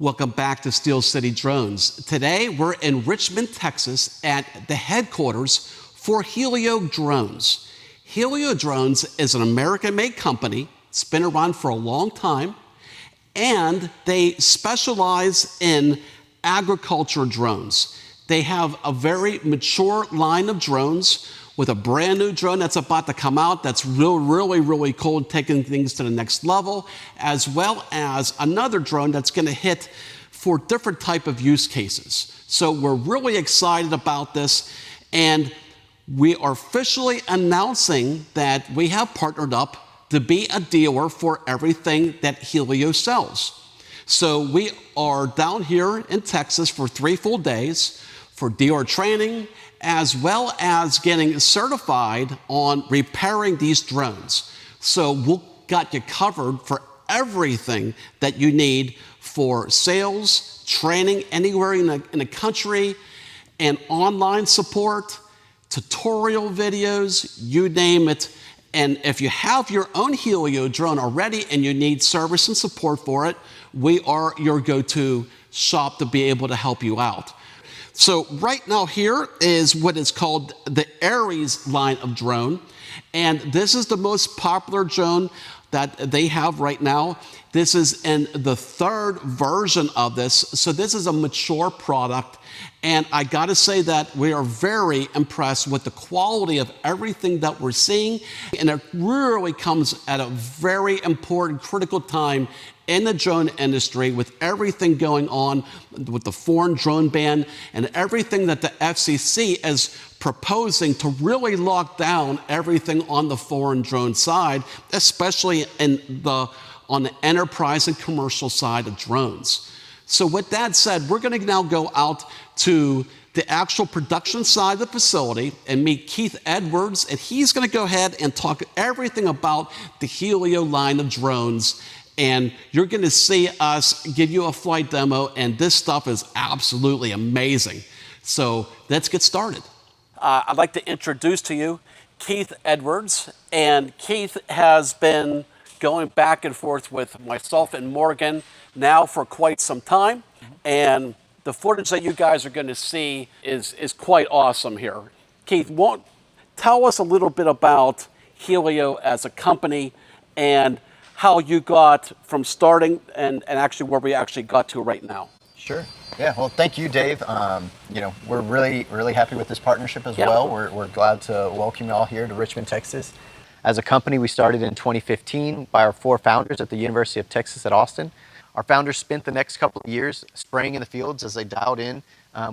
Welcome back to Steel City Drones. Today we're in Richmond, Texas at the headquarters for Hylio Drones. Hylio Drones is an American-made company. It's been around for a long time, and they specialize in agriculture drones. They have a very mature line of drones with a brand new drone that's about to come out that's really cool, taking things to the next level, as well as another drone that's going to hit for different type of use cases. So we're really excited about this, and we are officially announcing that we have partnered up to be a dealer for everything that Hylio sells. So we are down here in Texas for 3 full days for dealer training, as well as getting certified on repairing these drones. So we've got you covered for everything that you need for sales, training anywhere in the country, and online support, tutorial videos, you name it. And if you have your own Hylio drone already and you need service and support for it, we are your go-to shop to be able to help you out. So right now here is what is called the Aries line of drone. And this is the most popular drone that they have right now. This is in the 3rd version of this. So this is a mature product. And I gotta say that we are very impressed with the quality of everything that we're seeing. And it really comes at a very important, critical time in the drone industry, with everything going on with the foreign drone ban and everything that the FCC is proposing to really lock down everything on the foreign drone side, especially on the enterprise and commercial side of drones. So with that said, we're going to now go out to the actual production side of the facility and meet Keith Edwards, and he's going to go ahead and talk everything about the Hylio line of drones. And you're going to see us give you a flight demo, and this stuff is absolutely amazing. So let's get started. I'd like to introduce to you Keith Edwards. And Keith has been going back and forth with myself and Morgan now for quite some time. And the footage that you guys are going to see is quite awesome here. Keith, tell us a little bit about Hylio as a company and how you got from starting and actually where we actually got to right now. Sure. Yeah. Well, thank you, Dave. We're really happy with this partnership as well. We're glad to welcome you all here to Richmond, Texas. As a company, we started in 2015 by our 4 founders at the University of Texas at Austin. Our founders spent the next couple of years spraying in the fields as they dialed in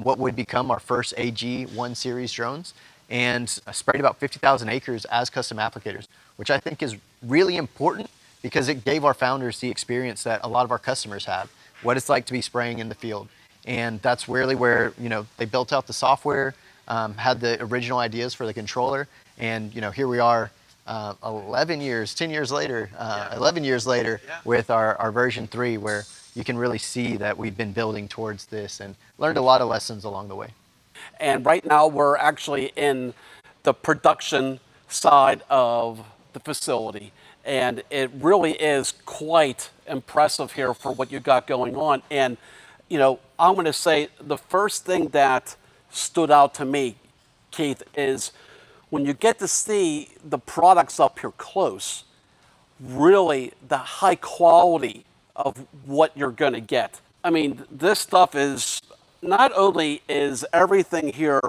what would become our first AG-1 series drones, and sprayed about 50,000 acres as custom applicators, which I think is really important because it gave our founders the experience that a lot of our customers have, what it's like to be spraying in the field. And that's really where, they built out the software, had the original ideas for the controller, and, here we are 11 years later with our version 3, where you can really see that we've been building towards this and learned a lot of lessons along the way. And right now we're actually in the production side of the facility. And it really is quite impressive here for what you got going on. And, I'm going to say the first thing that stood out to me, Keith, is when you get to see the products up here close, really the high quality of what you're going to get. I mean, this stuff is, not only is everything here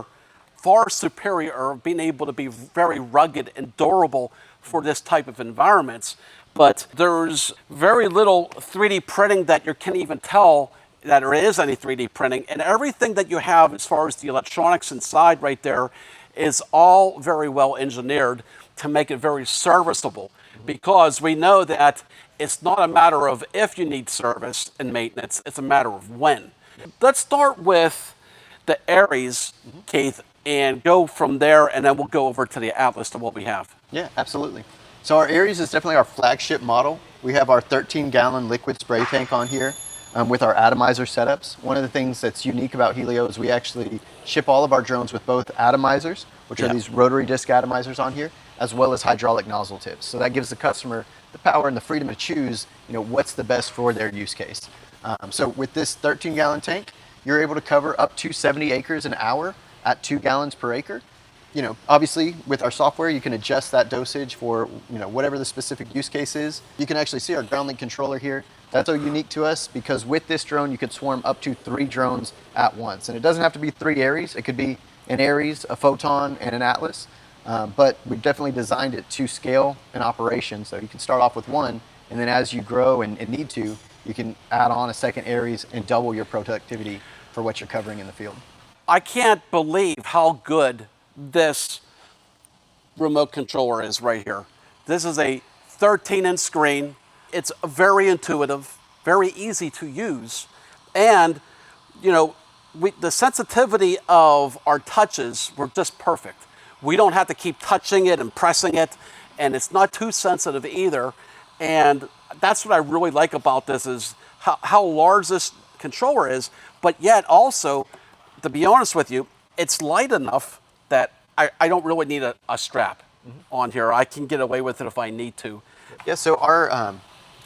far superior of being able to be very rugged and durable for this type of environments, but there's very little 3D printing that you can't even tell that there is any 3D printing, and everything that you have as far as the electronics inside right there is all very well engineered to make it very serviceable, because we know that it's not a matter of if you need service and maintenance, it's a matter of when. Let's start with the Aries, Keith, and go from there, and then we'll go over to the Atlas to what we have. Yeah, absolutely. So our Aries is definitely our flagship model. We have our 13-gallon liquid spray tank on here with our atomizer setups. One of the things that's unique about Hylio is we actually ship all of our drones with both atomizers, which are these rotary disc atomizers on here, as well as hydraulic nozzle tips. So that gives the customer the power and the freedom to choose, what's the best for their use case. So with this 13-gallon tank, you're able to cover up to 70 acres an hour at 2 gallons per acre. Obviously with our software, you can adjust that dosage for, whatever the specific use case is. You can actually see our ground link controller here. That's so unique to us because with this drone, you could swarm up to 3 drones at once. And it doesn't have to be 3 Aries. It could be an Aries, a Photon, and an Atlas. But we've definitely designed it to scale in operation. So you can start off with one, and then as you grow and need to, you can add on a second Aries and double your productivity for what you're covering in the field. I can't believe how good this remote controller is right here. This is a 13-inch screen. It's very intuitive, very easy to use. And, the sensitivity of our touches were just perfect. We don't have to keep touching it and pressing it, and it's not too sensitive either. And that's what I really like about this is how large this controller is, but yet also, to be honest with you, it's light enough that I don't really need a strap on here. I can get away with it if I need to. Yeah, so our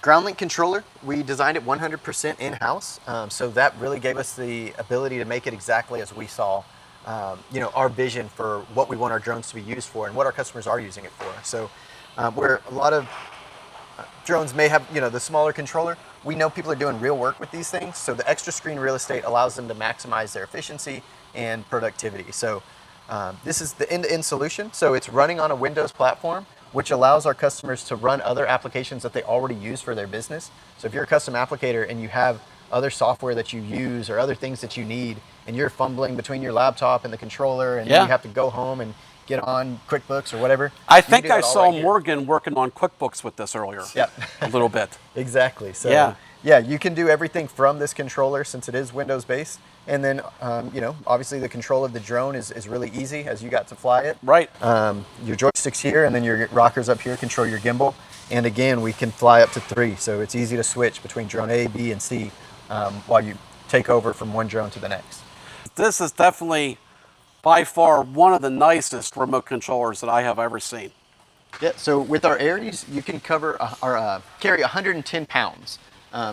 ground link controller, we designed it 100% in-house. So that really gave us the ability to make it exactly as we saw, our vision for what we want our drones to be used for and what our customers are using it for. So where a lot of drones may have, the smaller controller, we know people are doing real work with these things. So the extra screen real estate allows them to maximize their efficiency and productivity. So this is the end-to-end solution. So it's running on a Windows platform, which allows our customers to run other applications that they already use for their business. So if you're a custom applicator and you have other software that you use or other things that you need, and you're fumbling between your laptop and the controller, and then you have to go home and get on QuickBooks or whatever. I think I saw Morgan working on QuickBooks with this earlier. Yeah. A little bit. Exactly. So yeah, you can do everything from this controller since it is Windows based. And then, obviously the control of the drone is really easy as you got to fly it. Right. Your joystick's here, and then your rockers up here control your gimbal. And again, we can fly up to 3, so it's easy to switch between drone A, B, and C while you take over from one drone to the next. This is definitely by far one of the nicest remote controllers that I have ever seen. Yeah, so with our Aries, you can carry 110 pounds.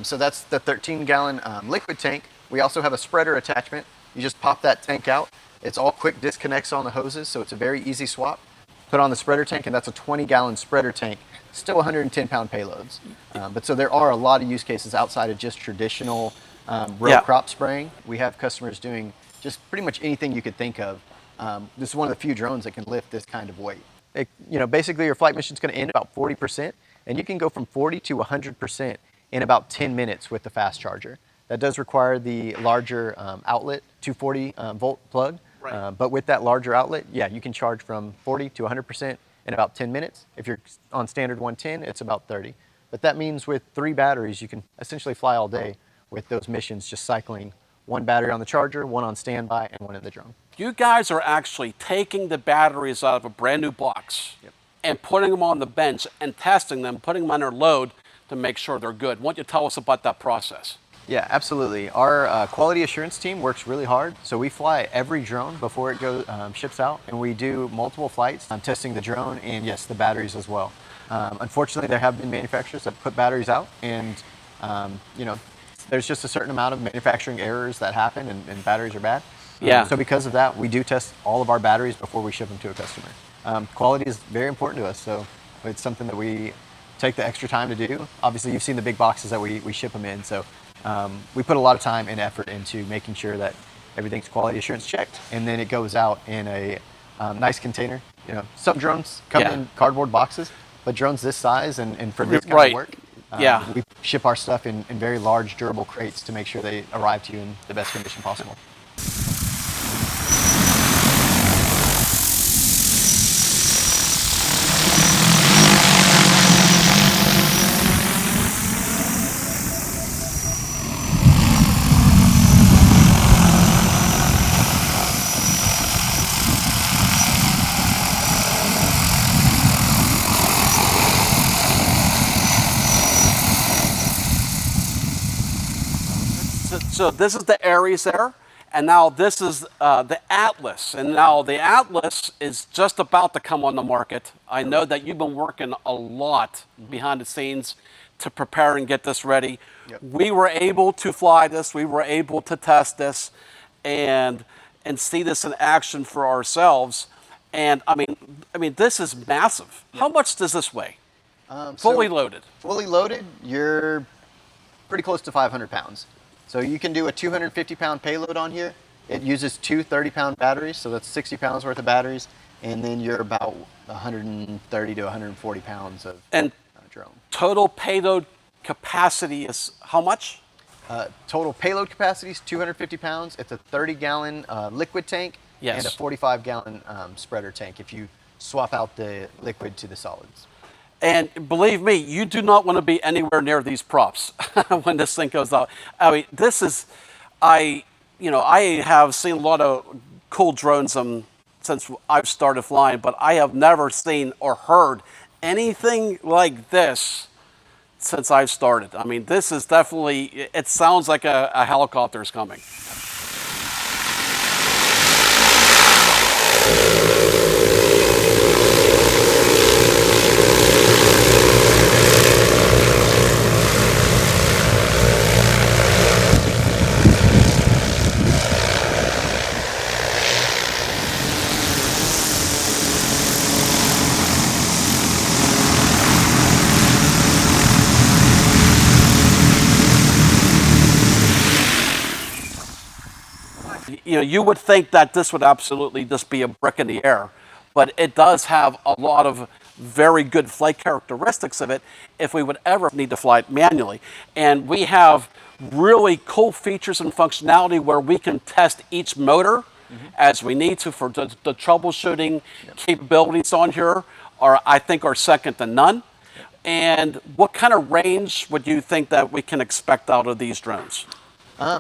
So that's the 13-gallon liquid tank. We also have a spreader attachment. You just pop that tank out. It's all quick disconnects on the hoses, so it's a very easy swap. Put on the spreader tank, and that's a 20-gallon spreader tank. Still 110-pound payloads. But so there are a lot of use cases outside of just traditional row crop spraying. We have customers doing just pretty much anything you could think of. This is one of the few drones that can lift this kind of weight. Basically your flight mission is going to end about 40%, and you can go from 40 to 100% in about 10 minutes with the fast charger. That does require the larger outlet, 240 volt plug. Right. But with that larger outlet, you can charge from 40 to 100% in about 10 minutes. If you're on standard 110, it's about 30. But that means with 3 batteries, you can essentially fly all day with those missions, just cycling 1 battery on the charger, 1 on standby, and 1 in the drone. You guys are actually taking the batteries out of a brand new box and putting them on the bench and testing them, putting them under load to make sure they're good. Why don't you tell us about that process? Yeah, absolutely. Our quality assurance team works really hard. So we fly every drone before it goes ships out, and we do multiple flights testing the drone and yes, the batteries as well. Unfortunately, there have been manufacturers that put batteries out, and there's just a certain amount of manufacturing errors that happen, and batteries are bad. So because of that, we do test all of our batteries before we ship them to a customer. Quality is very important to us, so it's something that we take the extra time to do. Obviously, you've seen the big boxes that we ship them in, so we put a lot of time and effort into making sure that everything's quality assurance checked, and then it goes out in a nice container. Some drones come in cardboard boxes, but drones this size and for this kind of work, we ship our stuff in very large, durable crates to make sure they arrive to you in the best condition possible. So this is the Aries there, and now this is the Atlas. And now the Atlas is just about to come on the market. I know that you've been working a lot behind the scenes to prepare and get this ready. Yep. We were able to fly this. We were able to test this, and see this in action for ourselves. And I mean, this is massive. Yep. How much does this weigh? Fully loaded. Fully loaded, you're pretty close to 500 pounds. So you can do a 250-pound payload on here. It uses two 30-pound batteries, so that's 60 pounds worth of batteries. And then you're about 130 to 140 pounds of drone. Total payload capacity is how much? Total payload capacity is 250 pounds. It's a 30-gallon liquid tank and a 45-gallon spreader tank if you swap out the liquid to the solids. And believe me, you do not want to be anywhere near these props when this thing goes out. I mean, this is, I have seen a lot of cool drones since I've started flying, but I have never seen or heard anything like this since I've started. I mean, this is definitely, it sounds like a helicopter is coming. You would think that this would absolutely just be a brick in the air, but it does have a lot of very good flight characteristics of it if we would ever need to fly it manually. And we have really cool features and functionality where we can test each motor as we need to for the troubleshooting capabilities on here I think are second to none. And what kind of range would you think that we can expect out of these drones?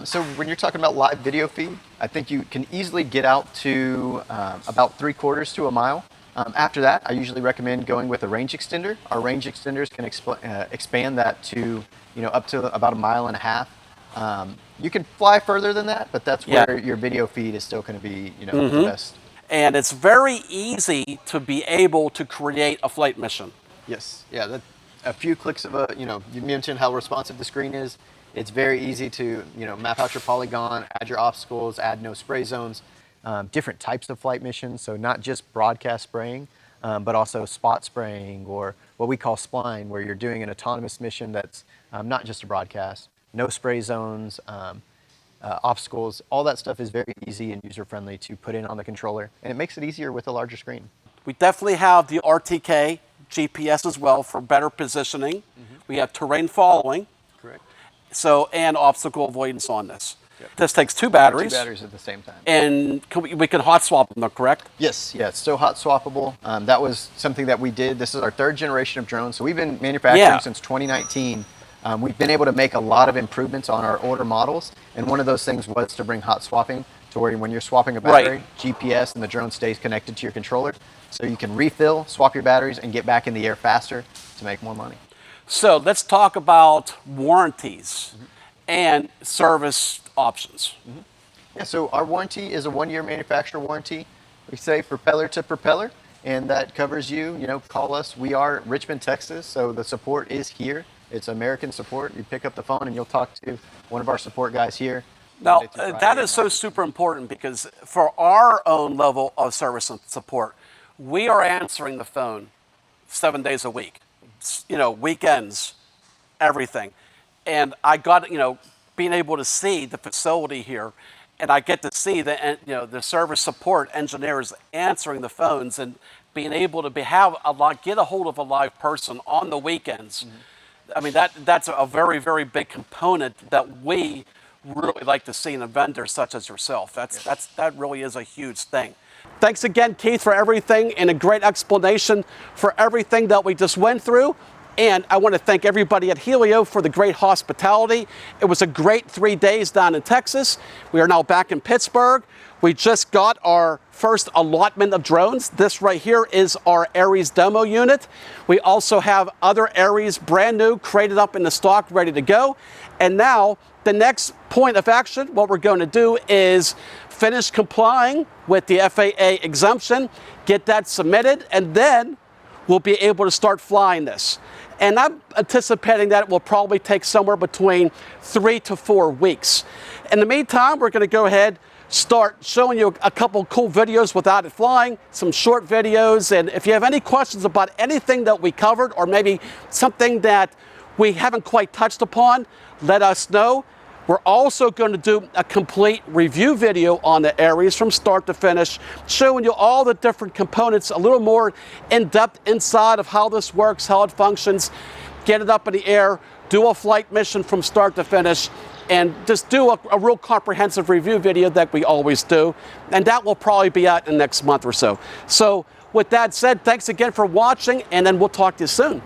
So when you're talking about live video feed, I think you can easily get out to about 3/4 to a mile. After that, I usually recommend going with a range extender. Our range extenders can expand that to up to about 1.5 miles. You can fly further than that, but that's where your video feed is still going to be the best. And it's very easy to be able to create a flight mission. Yes, yeah. A few clicks of you mentioned how responsive the screen is. It's very easy to map out your polygon, add your obstacles, add no spray zones, different types of flight missions. So not just broadcast spraying, but also spot spraying, or what we call spline, where you're doing an autonomous mission that's not just a broadcast. No spray zones, obstacles, all that stuff is very easy and user-friendly to put in on the controller, and it makes it easier with a larger screen. We definitely have the RTK GPS as well for better positioning. We have terrain following. Correct. So, and obstacle avoidance on this. Yep. This takes two batteries. Two batteries at the same time. And we can hot swap them, correct? Yes, yeah, it's still hot swappable. That was something that we did. This is our 3rd generation of drones. So we've been manufacturing since 2019. We've been able to make a lot of improvements on our older models. And one of those things was to bring hot swapping to where when you're swapping a battery, GPS and the drone stays connected to your controller. So you can refill, swap your batteries, and get back in the air faster to make more money. So let's talk about warranties and service options. Yeah, so our warranty is a 1-year manufacturer warranty. We say propeller to propeller, and that covers you. Call us. We are Richmond, Texas, so the support is here. It's American support. You pick up the phone and you'll talk to one of our support guys here. Now, that is so super important because for our own level of service and support, we are answering the phone 7 days a week. Weekends, everything. And I got, being able to see the facility here, and I get to see the service support engineers answering the phones and being able to get a hold of a live person on the weekends. I mean, that's a very, very big component that we really like to see in a vendor such as yourself. That really is a huge thing. Thanks again, Keith, for everything and a great explanation for everything that we just went through. And I want to thank everybody at Hylio for the great hospitality. It was a great 3 days down in Texas. We are now back in Pittsburgh. We just got our first allotment of drones. This right here is our Aries demo unit. We also have other Aries brand new, crated up in the stock, ready to go. And now the next point of action, what we're going to do is finish complying with the FAA exemption, get that submitted, and then we'll be able to start flying this. And I'm anticipating that it will probably take somewhere between 3 to 4 weeks. In the meantime, we're going to go ahead, start showing you a couple cool videos without it flying, some short videos. And if you have any questions about anything that we covered, or maybe something that we haven't quite touched upon, let us know. We're also going to do a complete review video on the Aries from start to finish, showing you all the different components, a little more in-depth inside of how this works, how it functions, get it up in the air, do a flight mission from start to finish, and just do a real comprehensive review video that we always do. And that will probably be out in the next month or so. So with that said, thanks again for watching, and then we'll talk to you soon.